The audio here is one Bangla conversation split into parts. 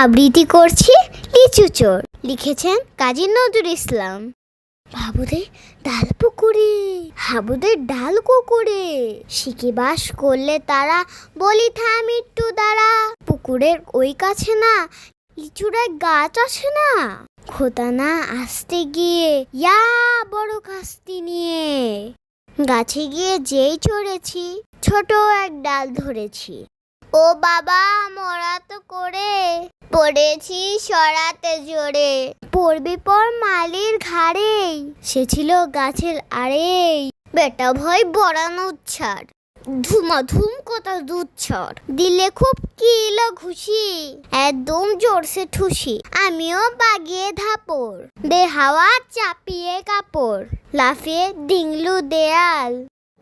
আবৃত্তি করছি লিচু চোর। লিখেছেন কাজী নজরুল ইসলাম। হাবুদের ডাল পুকুরে, হাবুদের ডাল কুকুরে, শিখে বাস করলে তারা, বলি থাম একটু দাঁড়া। পুকুরের ওই কাছে না লিচুর এক গাছ আছে না, খোদা না আসতে গিয়ে ইয়া বড় কাস্তি নিয়ে গাছে গিয়ে যেই চড়েছি, ছোট এক ডাল ধরেছি। ও বাবা মরা তো করে পড়েছি সরাতে জোরে, পড়বি পর মালির ঘাড়েই, সে ছিল গাছের আড়েই। বেটা ভয় বড়ানোর ছাড়, ধুমাধুম কথা দুধ ছড়, দিলে খুব কিলো ঘুষি, একদম জোরসে ঠুসি। আমিও বাগিয়ে ধাপড়, দে হাওয়া চাপিয়ে কাপড়, লাফিয়ে ডিংলু দেয়াল,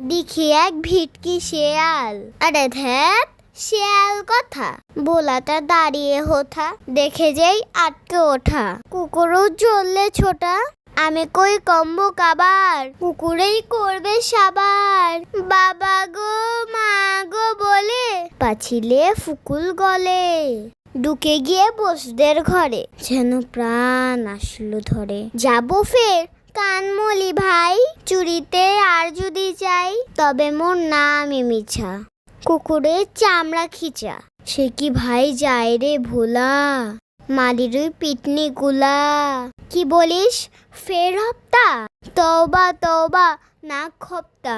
দেখি এক ভিটকি শেয়াল। আরে ধ্যাত শেয়াল কথা, বোলাটা দাঁড়িয়ে হোথা, দেখে যেই আটকে ওঠা। কুকুরও চললে ছোটা, আমি কই কম্ব কাবার, কুকুরেই করবে সাবার। বাবা গো মা গো বলে পাছিলে ফুকুল গলে, ঢুকে গিয়ে বসদের ঘরে, যেন প্রাণ আসলো ধরে। যাবো ফের কানমলি ভাই, চুরিতে আর যদি চাই, তবে মোর নামই মিছা, কুকুরের চামড়া খিচা। সে কি ভাই যায় রে ভোলা, মালির ওই পিটনি গুলা। কি বলিস ফের হপ্তা, তওবা তওবা নাক খপ্তা।